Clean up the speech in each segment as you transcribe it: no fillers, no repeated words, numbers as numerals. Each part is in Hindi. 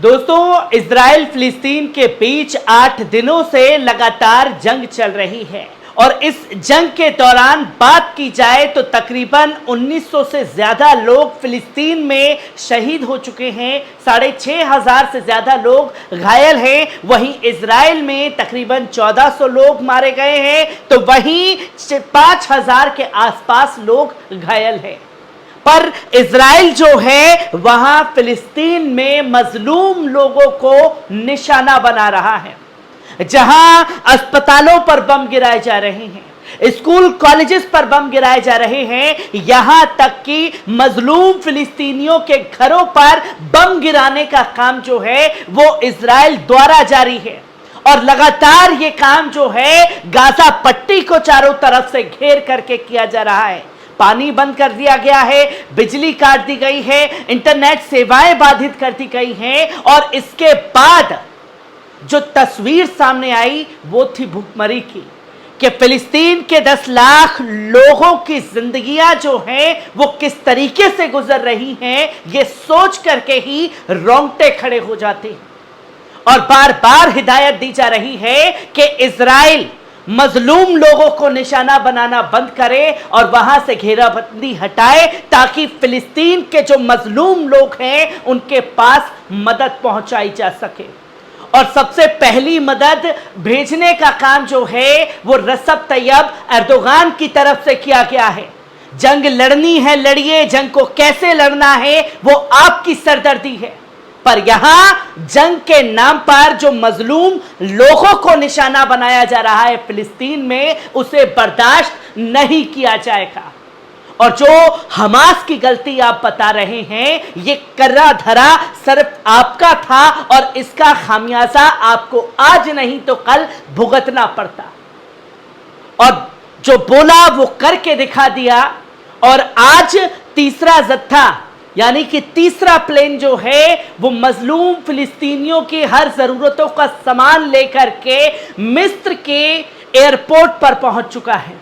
दोस्तों, इजराइल फिलिस्तीन के बीच 8 दिनों से लगातार जंग चल रही है और इस जंग के दौरान बात की जाए तो तकरीबन 1900 से ज्यादा लोग फिलिस्तीन में शहीद हो चुके हैं, 6500 से ज्यादा लोग घायल हैं। वहीं इजराइल में तकरीबन 1400 लोग मारे गए हैं तो वहीं 5000 के आसपास लोग घायल हैं। पर इजराइल जो है वहां फिलिस्तीन में मजलूम लोगों को निशाना बना रहा है, जहां अस्पतालों पर बम गिराए जा रहे हैं, स्कूल कॉलेजेस पर बम गिराए जा रहे हैं, यहां तक कि मजलूम फिलिस्तीनियों के घरों पर बम गिराने का काम जो है वो इजराइल द्वारा जारी है। और लगातार ये काम जो है गाजा पट्टी को चारों तरफ से घेर करके किया जा रहा है। पानी बंद कर दिया गया है, बिजली काट दी गई है, इंटरनेट सेवाएं बाधित कर दी गई हैं और इसके बाद जो तस्वीर सामने आई वो थी भूखमरी की कि फिलिस्तीन के 10 लाख लोगों की जिंदगियां जो हैं वो किस तरीके से गुजर रही हैं, ये सोच करके ही रोंगटे खड़े हो जाते हैं। और बार बार हिदायत दी जा रही है कि इजराइल मजलूम लोगों को निशाना बनाना बंद करे और वहां से घेराबंदी हटाए ताकि फिलिस्तीन के जो मजलूम लोग हैं उनके पास मदद पहुंचाई जा सके। और सबसे पहली मदद भेजने का काम जो है वो रसब तैयब एर्दोगान की तरफ से किया गया है। जंग लड़नी है लड़िए, जंग को कैसे लड़ना है वो आपकी सरदर्दी है, पर यहां जंग के नाम पर जो मजलूम लोगों को निशाना बनाया जा रहा है फिलिस्तीन में, उसे बर्दाश्त नहीं किया जाएगा। और जो हमास की गलती आप बता रहे हैं, ये कर्रा धरा सिर्फ आपका था और इसका खामियाजा आपको आज नहीं तो कल भुगतना पड़ता। और जो बोला वो करके दिखा दिया। और आज तीसरा जत्था यानी कि तीसरा प्लेन जो है वो मजलूम फिलिस्तीनियों की हर जरूरतों का सामान लेकर के मिस्र के एयरपोर्ट पर पहुंच चुका है।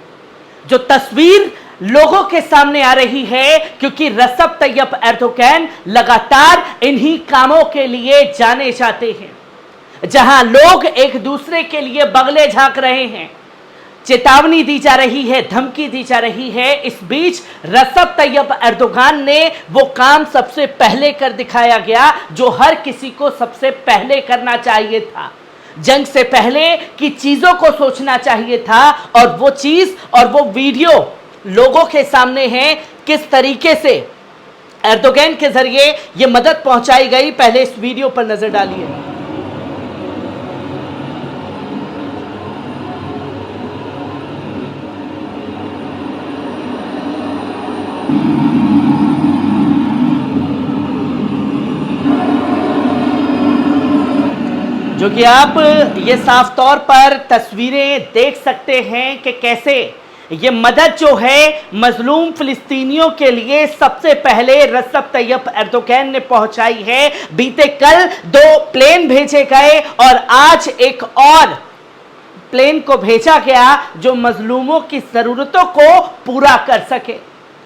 जो तस्वीर लोगों के सामने आ रही है, क्योंकि रसब तैयब एर्दोगान लगातार इन्हीं कामों के लिए जाने जाते हैं, जहां लोग एक दूसरे के लिए बगले झांक रहे हैं, चेतावनी दी जा रही है, धमकी दी जा रही है। इस बीच रसब तैयब एर्दोगान ने वो काम सबसे पहले कर दिखाया गया जो हर किसी को सबसे पहले करना चाहिए था। जंग से पहले की चीजों को सोचना चाहिए था और वो चीज और वो वीडियो लोगों के सामने है, किस तरीके से एर्दोगान के जरिए ये मदद पहुंचाई गई। पहले इस वीडियो पर नजर डालिए। जो कि आप ये साफ तौर पर तस्वीरें देख सकते हैं कि कैसे ये मदद जो है मजलूम फिलिस्तीनियों के लिए सबसे पहले रसब तैयब एर्दोगान ने पहुंचाई है। बीते कल 2 प्लेन भेजे गए और आज एक और प्लेन को भेजा गया जो मजलूमों की जरूरतों को पूरा कर सके।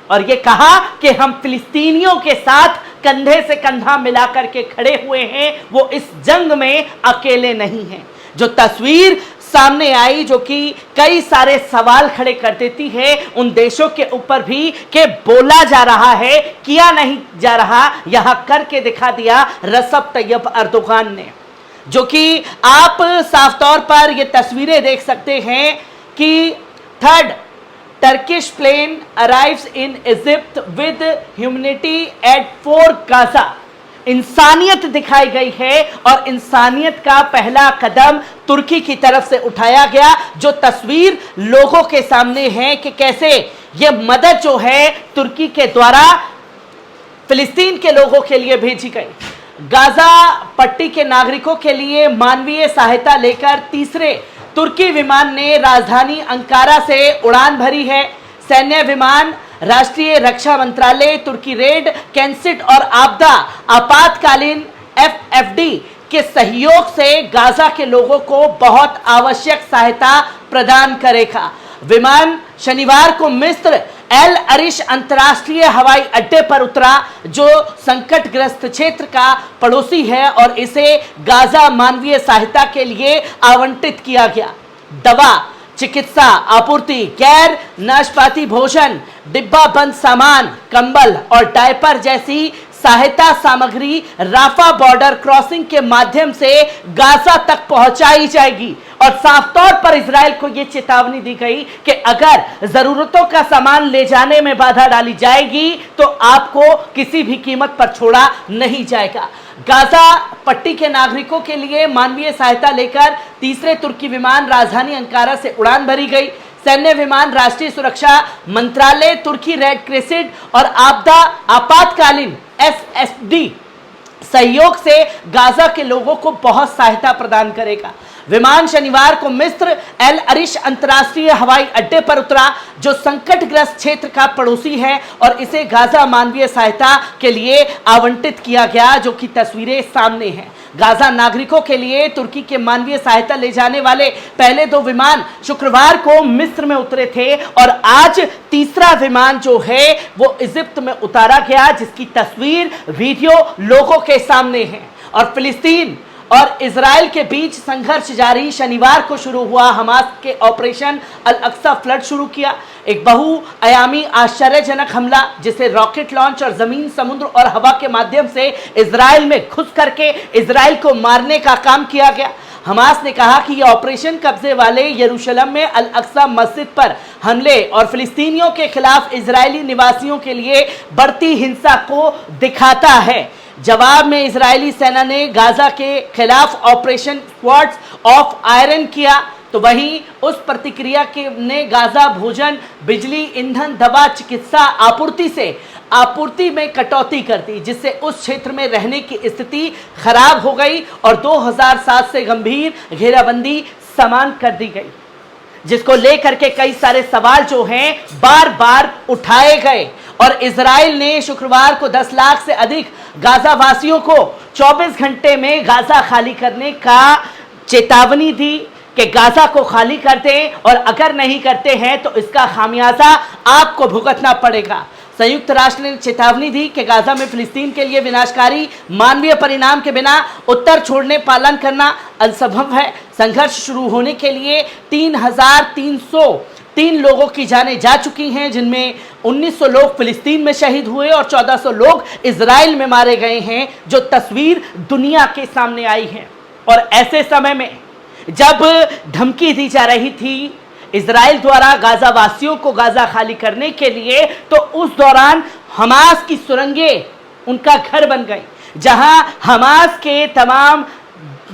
और ये कहा कि हम फिलिस्तीनियों के साथ कंधे से कंधा मिलाकर के खड़े हुए हैं, वो इस जंग में अकेले नहीं हैं। जो तस्वीर सामने आई जो कि कई सारे सवाल खड़े कर देती है उन देशों के ऊपर भी कि बोला जा रहा है, किया नहीं जा रहा, यहां करके दिखा दिया रसब तैयब एर्दोगान ने। जो कि आप साफ तौर पर ये तस्वीरें देख सकते हैं कि 3rd Turkish plane arrives in Egypt with humanity at 4 Gaza. इंसानियत दिखाई गई है और इंसानियत का पहला कदम तुर्की की तरफ से उठाया गया। जो तस्वीर लोगों के सामने है कि कैसे ये मदद जो है तुर्की के द्वारा फिलिस्तीन के लोगों के लिए भेजी गई। गाजा पट्टी के नागरिकों के लिए मानवीय सहायता लेकर तीसरे तुर्की विमान ने राजधानी अंकारा से उड़ान भरी है। सैन्य विमान, राष्ट्रीय रक्षा मंत्रालय, तुर्की रेड, कैंसिट और आपदा आपातकालीन FFD के सहयोग से गाजा के लोगों को बहुत आवश्यक सहायता प्रदान करेगा। विमान शनिवार को मिस्र एल अरिश अंतर्राष्ट्रीय हवाई अड्डे पर उतरा, जो संकटग्रस्त क्षेत्र का पड़ोसी है, और इसे गाजा मानवीय सहायता के लिए आवंटित किया गया। दवा, चिकित्सा आपूर्ति, गैर नाशपाती भोजन, डिब्बा बंद सामान, कंबल और डायपर जैसी सहायता सामग्री राफा बॉर्डर क्रॉसिंग के माध्यम से गाजा तक पहुंचाई जाएगी। और साफ तौर पर इजराइल को यह चेतावनी दी गई कि अगर जरूरतों का सामान ले जाने में बाधा डाली जाएगी तो आपको किसी भी कीमत पर छोड़ा नहीं जाएगा। गाजा पट्टी के नागरिकों के लिए मानवीय सहायता लेकर तीसरे तुर्की विमान राजधानी अंकारा से उड़ान भरी गई। सैन्य विमान, राष्ट्रीय सुरक्षा मंत्रालय, तुर्की रेड क्रिसेंट और आपदा आपातकालीन SSD सहयोग से गाजा के लोगों को बहुत सहायता प्रदान करेगा। विमान शनिवार को मिस्र एल अरिश अंतर्राष्ट्रीय हवाई अड्डे पर उतरा, जो संकटग्रस्त क्षेत्र का पड़ोसी है, और इसे गाजा मानवीय सहायता के लिए आवंटित किया गया, जो कि तस्वीरें सामने हैं। गाजा नागरिकों के लिए तुर्की के मानवीय सहायता ले जाने वाले पहले 2 विमान शुक्रवार को मिस्र में उतरे थे, और आज तीसरा विमान जो है वो इजिप्ट में उतारा गया, जिसकी तस्वीर, वीडियो लोगों के सामने है। और फिलिस्तीन और इजराइल के बीच संघर्ष जारी। शनिवार को शुरू हुआ हमास के ऑपरेशन अल अक्सा फ्लड शुरू किया, एक बहुआयामी आश्चर्यजनक हमला, जिसे रॉकेट लॉन्च और जमीन, समुद्र और हवा के माध्यम से इजराइल में घुस करके इजराइल को मारने का काम किया गया। हमास ने कहा कि यह ऑपरेशन कब्जे वाले यरूशलेम में अल अक्सा मस्जिद पर हमले और फिलिस्तीनियों के खिलाफ इजरायली निवासियों के लिए बढ़ती हिंसा को दिखाता है। जवाब में इजरायली सेना ने गाजा के खिलाफ ऑपरेशन स्क्वाड्स ऑफ आयरन किया, तो वहीं उस प्रतिक्रिया के ने गाजा भोजन, बिजली, ईंधन, दवा, चिकित्सा आपूर्ति में कटौती कर दी, जिससे उस क्षेत्र में रहने की स्थिति खराब हो गई और 2007 से गंभीर घेराबंदी समान कर दी गई, जिसको लेकर के कई सारे सवाल जो हैं बार बार उठाए गए। और इजराइल ने शुक्रवार को 10 लाख से अधिक गाजा वासियों को 24 घंटे में गाजा खाली करने का चेतावनी दी कि गाजा को खाली कर दें, और अगर नहीं करते हैं तो इसका खामियाजा आपको भुगतना पड़ेगा। संयुक्त राष्ट्र ने चेतावनी दी कि गाजा में फिलिस्तीन के लिए विनाशकारी मानवीय परिणाम के बिना उत्तर छोड़ने पालन करना असंभव है। संघर्ष शुरू होने के लिए 3,303 लोगों की जानें जा चुकी हैं, जिनमें 1900 लोग फिलिस्तीन में शहीद हुए और 1400 लोग इजराइल में मारे गए हैं, जो तस्वीर दुनिया के सामने आई है। और ऐसे समय में जब धमकी दी जा रही थी इजराइल द्वारा गाजा वासियों को गाजा खाली करने के लिए, तो उस दौरान हमास की सुरंगें उनका घर बन गई, जहां हमास के तमाम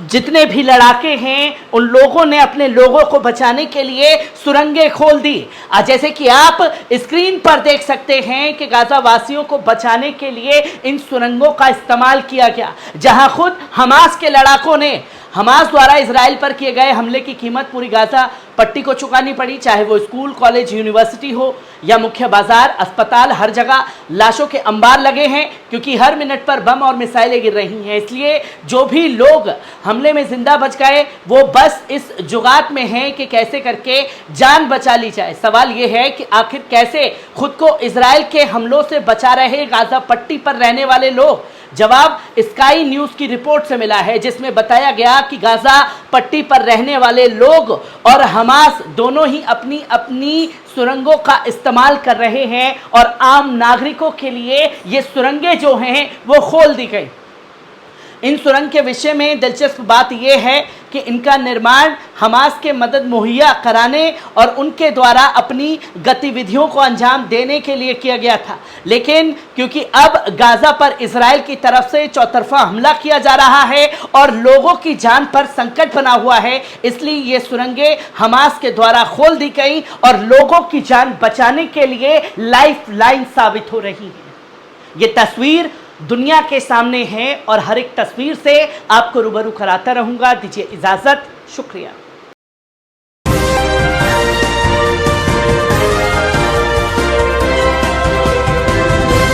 जितने भी लड़ाके हैं उन लोगों ने अपने लोगों को बचाने के लिए सुरंगें खोल दी। जैसे कि आप स्क्रीन पर देख सकते हैं कि गाजा वासियों को बचाने के लिए इन सुरंगों का इस्तेमाल किया गया, जहां खुद हमास के लड़ाकों ने हमास द्वारा इजराइल पर किए गए हमले की कीमत पूरी गाजा पट्टी को चुकानी पड़ी, चाहे वो स्कूल, कॉलेज, यूनिवर्सिटी हो या मुख्य बाजार, अस्पताल, हर जगह लाशों के अंबार लगे हैं, क्योंकि हर मिनट पर बम और मिसाइलें गिर रही हैं। इसलिए जो भी लोग हमले में जिंदा बच गए वो बस इस जुगात में हैं कि कैसे करके जान बचा ली जाए। सवाल ये है कि आखिर कैसे खुद को इजराइल के हमलों से बचा रहे गाजा पट्टी पर रहने वाले लोग। जवाब स्काई न्यूज की रिपोर्ट से मिला है, जिसमें बताया गया कि गाजा पट्टी पर रहने वाले लोग और हमास दोनों ही अपनी अपनी सुरंगों का इस्तेमाल कर रहे हैं, और आम नागरिकों के लिए ये सुरंगें जो हैं वो खोल दी गई। इन सुरंग के विषय में दिलचस्प बात यह है कि इनका निर्माण हमास के मदद मुहैया कराने और उनके द्वारा अपनी गतिविधियों को अंजाम देने के लिए किया गया था, लेकिन क्योंकि अब गाजा पर इजराइल की तरफ से चौतरफा हमला किया जा रहा है और लोगों की जान पर संकट बना हुआ है, इसलिए ये सुरंगें हमास के द्वारा खोल दी गई और लोगों की जान बचाने के लिए लाइफ लाइन साबित हो रही है। ये तस्वीर दुनिया के सामने है और हर एक तस्वीर से आपको रूबरू कराता रहूंगा। दीजिए इजाजत, शुक्रिया।